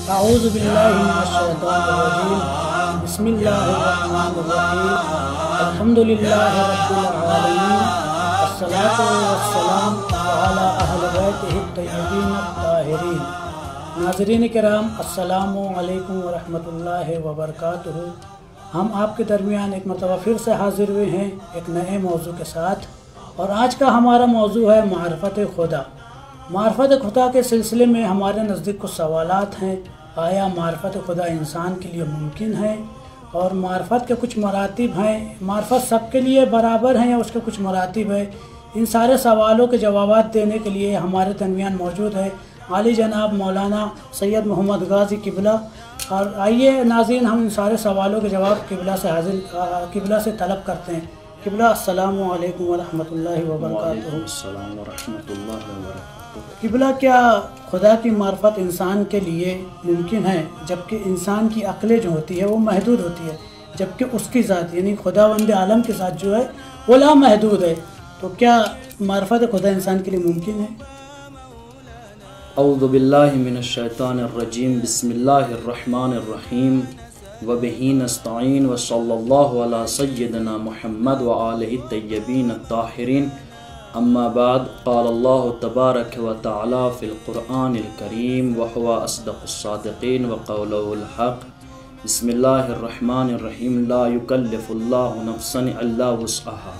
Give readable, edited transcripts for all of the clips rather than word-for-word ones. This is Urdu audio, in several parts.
اعوذ باللہ من الشیطان الرجیم بسم اللہ الرحمن الرحیم الحمدللہ رب العالمین الصلاۃ والسلام علی اہل بیتہ الطیبین الطاہرین۔ ناظرین کرام، السلام علیکم ورحمۃ اللہ وبرکاتہ۔ ہم آپ کے درمیان ایک مرتبہ پھر سے حاضر ہوئے ہیں ایک نئے موضوع کے ساتھ، اور آج کا ہمارا موضوع ہے معرفت خدا۔ معرفت خدا کے سلسلے میں ہمارے نزدیک کچھ سوالات ہیں۔ آیا معرفت خدا انسان کے لیے ممکن ہے؟ اور معرفت کے کچھ مراتب ہیں، معرفت سب کے لیے برابر ہیں یا اس کے کچھ مراتب ہیں؟ ان سارے سوالوں کے جوابات دینے کے لیے ہمارے درمیان موجود ہے عالی جناب مولانا سید محمد غازی قبلہ۔ اور آئیے ناظرین، ہم ان سارے سوالوں کے جواب قبلہ سے طلب کرتے ہیں۔ قبلہ، السلام علیکم ورحمۃ اللہ وبرکاتہ۔ السلام ورحمۃ اللہ وبرکاتہ۔ قبلہ، کیا خدا کی معرفت انسان کے لیے ممکن ہے جبکہ انسان کی عقلیں جو ہوتی ہے وہ محدود ہوتی ہے، جبکہ اس کی ذات یعنی خداوند عالم کے ساتھ جو ہے وہ لامحدود ہے؟ تو کیا معرفت خدا انسان کے لیے ممکن ہے؟ اعوذ باللہ من الشیطان الرجیم، بسم اللہ الرحمن الرحیم، وبہ نستعین، وصلی اللہ علی سیدنا محمد وآلہ الطیبین الطاہرین، اما بعد، قال اللہ تبارک و تعالی فی القرآن الکریم وہو اصدق الصادقین وقولہ الحق۔ بسم اللہ الرحمن الرحیم، لا یکلف اللہ نفسا الا وسعہا۔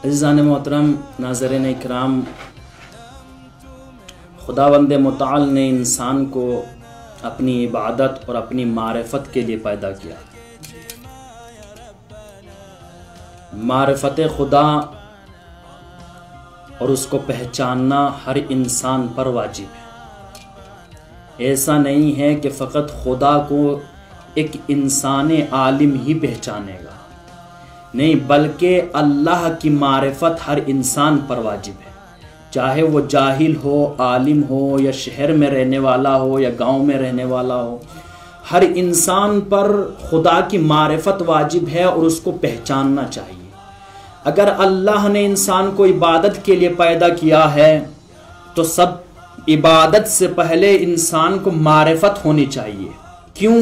عزیزان محترم، ناظرین اکرام، خداوند متعال نے انسان کو اپنی عبادت اور اپنی معرفت کے لیے پیدا کیا۔ معرفت خدا اور اس کو پہچاننا ہر انسان پر واجب ہے۔ ایسا نہیں ہے کہ فقط خدا کو ایک انسان عالم ہی پہچانے گا، نہیں، بلکہ اللہ کی معرفت ہر انسان پر واجب ہے، چاہے وہ جاہل ہو، عالم ہو، یا شہر میں رہنے والا ہو یا گاؤں میں رہنے والا ہو۔ ہر انسان پر خدا کی معرفت واجب ہے اور اس کو پہچاننا چاہیے۔ اگر اللہ نے انسان کو عبادت کے لیے پیدا کیا ہے تو سب عبادت سے پہلے انسان کو معرفت ہونی چاہیے۔ کیوں؟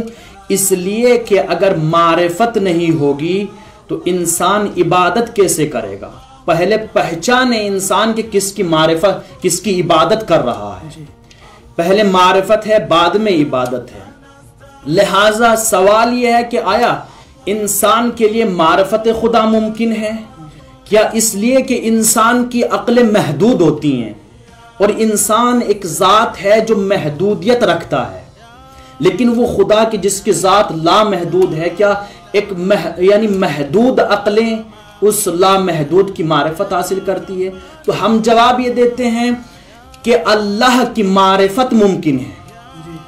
اس لیے کہ اگر معرفت نہیں ہوگی تو انسان عبادت کیسے کرے گا؟ پہلے پہچانے انسان کہ کس کی معرفت، کس کی عبادت کر رہا ہے۔ پہلے معرفت ہے، بعد میں عبادت ہے۔ لہٰذا سوال یہ ہے کہ آیا انسان کے لیے معرفت خدا ممکن ہے؟ کیا اس لیے کہ انسان کی عقلیں محدود ہوتی ہیں، اور انسان ایک ذات ہے جو محدودیت رکھتا ہے، لیکن وہ خدا کی جس کی ذات لامحدود ہے، کیا ایک یعنی محدود عقلیں اس لامحدود کی معرفت حاصل کرتی ہے؟ تو ہم جواب یہ دیتے ہیں کہ اللہ کی معرفت ممکن ہے۔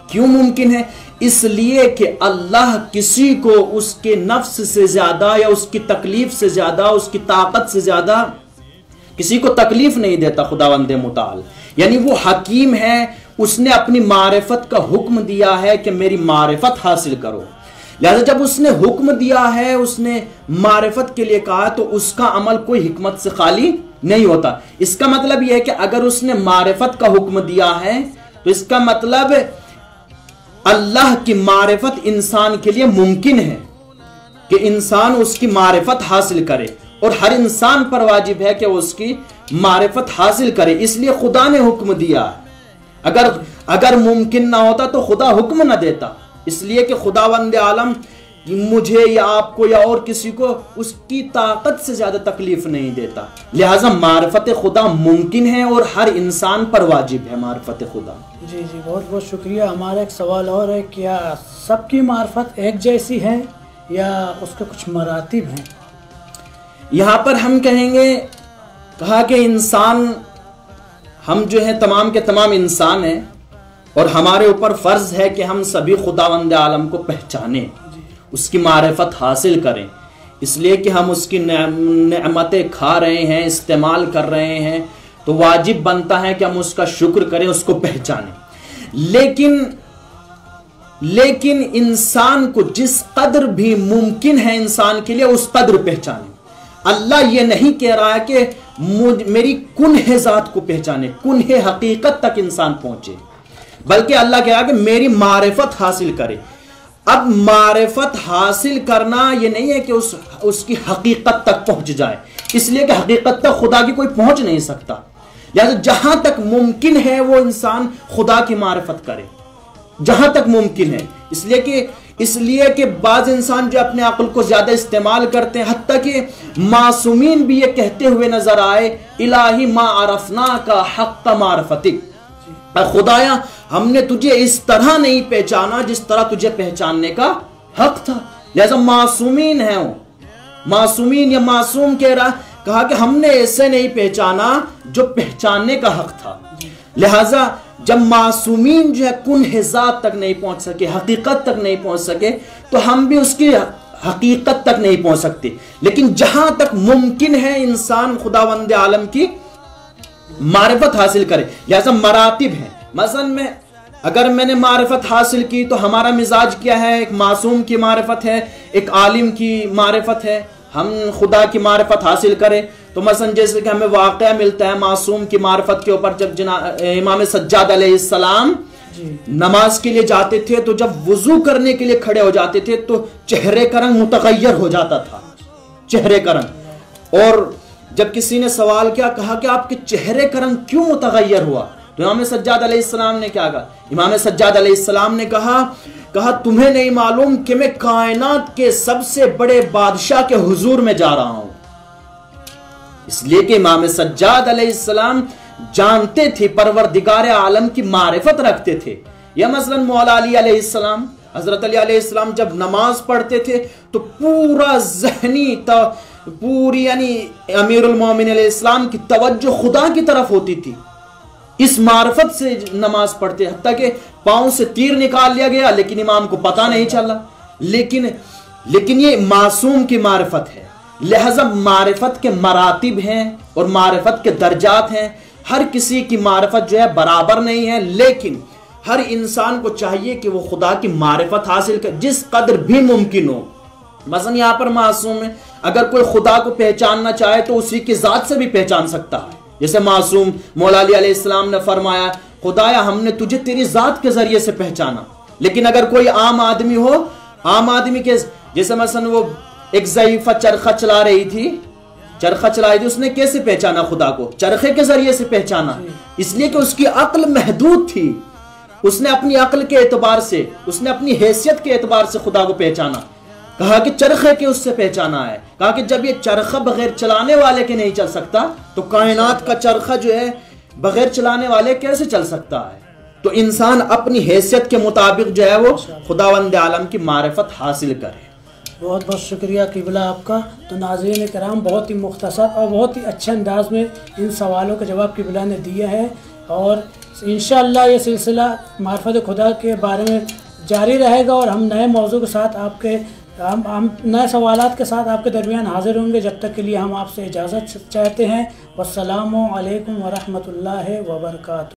کیوں ممکن ہے؟ اس لیے کہ اللہ کسی کو اس کے نفس سے زیادہ یا اس کی تکلیف سے زیادہ، اس کی طاقت سے زیادہ کسی کو تکلیف نہیں دیتا۔ خداوند متعال یعنی وہ حکیم ہے، اس نے اپنی معرفت کا حکم دیا ہے کہ میری معرفت حاصل کرو۔ لہذا جب اس نے حکم دیا ہے، اس نے معرفت کے لیے کہا، تو اس کا عمل کوئی حکمت سے خالی نہیں ہوتا۔ اس کا مطلب یہ ہے کہ اگر اس نے معرفت کا حکم دیا ہے تو اس کا مطلب اللہ کی معرفت انسان کے لیے ممکن ہے کہ انسان اس کی معرفت حاصل کرے، اور ہر انسان پر واجب ہے کہ وہ اس کی معرفت حاصل کرے۔ اس لیے خدا نے حکم دیا ہے۔ اگر ممکن نہ ہوتا تو خدا حکم نہ دیتا، اس لیے کہ خداوند عالم مجھے یا آپ کو یا اور کسی کو اس کی طاقت سے زیادہ تکلیف نہیں دیتا۔ لہٰذا معرفت خدا ممکن ہے اور ہر انسان پر واجب ہے معرفت خدا۔ جی، بہت بہت شکریہ۔ ہمارا ایک سوال اور ہے، کیا سب کی معرفت ایک جیسی ہے یا اس کے کچھ مراتب ہیں؟ یہاں پر ہم کہیں گے، کہا کہ انسان، ہم جو ہیں تمام کے تمام انسان ہیں، اور ہمارے اوپر فرض ہے کہ ہم سبھی خداوند عالم کو پہچانیں، اس کی معرفت حاصل کریں، اس لیے کہ ہم اس کی نعمتیں کھا رہے ہیں، استعمال کر رہے ہیں، تو واجب بنتا ہے کہ ہم اس کا شکر کریں، اس کو پہچانیں۔ لیکن انسان کو جس قدر بھی ممکن ہے انسان کے لیے اس قدر پہچانیں۔ اللہ یہ نہیں کہہ رہا ہے کہ میری کنہ ذات کو پہچانے، کنہ حقیقت تک انسان پہنچے، بلکہ اللہ کہا کہ میری معرفت حاصل کرے۔ اب معرفت حاصل کرنا یہ نہیں ہے کہ اس کی حقیقت تک پہنچ جائے، اس لیے کہ حقیقت تک خدا کی کوئی پہنچ نہیں سکتا، لہذا جہاں تک ممکن ہے وہ انسان خدا کی معرفت کرے، جہاں تک ممکن ہے۔ اس لیے کہ بعض انسان جو اپنے عقل کو زیادہ استعمال کرتے ہیں، حتیٰ کہ معصومین بھی یہ کہتے ہوئے نظر آئے الہی ما عرفناک حق معرفتک، خدایا ہم نے تجھے اس طرح نہیں پہچانا جس طرح تجھے پہچاننے کا حق تھا۔ لہذا معصومین ہیں، وہ معصومین یا معصوم کہہ رہا، کہا کہ ہم نے ایسے نہیں پہچانا جو پہچاننے کا حق تھا۔ لہذا جب معصومین جو ہے کنہ ذات تک نہیں پہنچ سکے، حقیقت تک نہیں پہنچ سکے، تو ہم بھی اس کی حقیقت تک نہیں پہنچ سکتے۔ لیکن جہاں تک ممکن ہے انسان خداوند عالم کی معرفت حاصل کرے، لہذا مراتب ہیں۔ مثلا اگر میں نے معرفت حاصل کی تو ہمارا مزاج کیا ہے؟ ایک معصوم کی معرفت ہے، ایک عالم کی معرفت ہے۔ ہم خدا کی معرفت حاصل کریں تو مثلا جیسے کہ ہمیں واقعہ ملتا ہے معصوم کی معرفت کے اوپر، جب امام سجاد علیہ السلام نماز کے لیے جاتے تھے تو جب وضو کرنے کے لیے کھڑے ہو جاتے تھے تو چہرے کا رنگ متغیر ہو جاتا تھا، چہرے کا رنگ۔ اور جب کسی نے سوال کیا، کہا کہ آپ کے چہرے کا رنگ کیوں متغیر ہوا؟ تو امام سجاد علیہ السلام نے کیا کہا؟ امام سجاد علیہ السلام نے کہا تمہیں نہیں معلوم کہ میں کائنات کے سب سے بڑے بادشاہ کے حضور میں جا رہا ہوں۔ اس لیے کہ امام سجاد علیہ السلام جانتے تھے، پروردگار عالم کی معرفت رکھتے تھے۔ یا مثلا مولا علی علیہ السلام، حضرت علی علیہ السلام جب نماز پڑھتے تھے تو پورا ذہنی پوری یعنی امیر المومنین علیہ السلام کی توجہ خدا کی طرف ہوتی تھی، اس معرفت سے نماز پڑھتے، حتیٰ کہ پاؤں سے تیر نکال لیا گیا لیکن امام کو پتہ نہیں چلا۔ لیکن یہ معصوم کی معرفت ہے، لہذا معرفت کے مراتب ہیں اور معرفت کے درجات ہیں۔ ہر کسی کی معرفت جو ہے برابر نہیں ہے، لیکن ہر انسان کو چاہیے کہ وہ خدا کی معرفت حاصل کرے جس قدر بھی ممکن ہو۔ مثلا یہاں پر معصوم ہے، اگر کوئی خدا کو پہچاننا چاہے تو اسی کی ذات سے بھی پہچان سکتا ہے۔ جیسے معصوم مولا علی علیہ السلام نے فرمایا خدایا ہم نے تجھے تیری ذات کے ذریعے سے پہچانا۔ لیکن اگر کوئی عام آدمی ہو، عام آدمی کے جیسے مثلا وہ ایک ضعیفہ چرخہ چلا رہی تھی، اس نے کیسے پہچانا خدا کو؟ چرخے کے ذریعے سے پہچانا، اس لیے کہ اس کی عقل محدود تھی، اس نے اپنی عقل کے اعتبار سے، اس نے اپنی حیثیت کے اعتبار سے خدا کو پہچانا۔ کہا کہ چرخے کے اس سے پہچانا ہے، کہا کہ جب یہ چرخہ بغیر چلانے والے کے نہیں چل سکتا تو کائنات کا چرخہ جو ہے بغیر چلانے والے کیسے چل سکتا ہے؟ تو انسان اپنی حیثیت کے مطابق جو ہے وہ خداوند عالم کی معرفت حاصل کرے۔ بہت بہت شکریہ قبلہ آپ کا۔ تو ناظرین کرام، بہت ہی مختصر اور بہت ہی اچھے انداز میں ان سوالوں کا جواب قبلہ نے دیا ہے، اور انشاءاللہ یہ سلسلہ معرفت خدا کے بارے میں جاری رہے گا، اور ہم نئے موضوع کے ساتھ ہم نئے سوالات کے ساتھ آپ کے درمیان حاضر ہوں گے۔ جب تک کے لیے ہم آپ سے اجازت چاہتے ہیں۔ والسلام علیکم ورحمۃ اللہ وبرکاتہ۔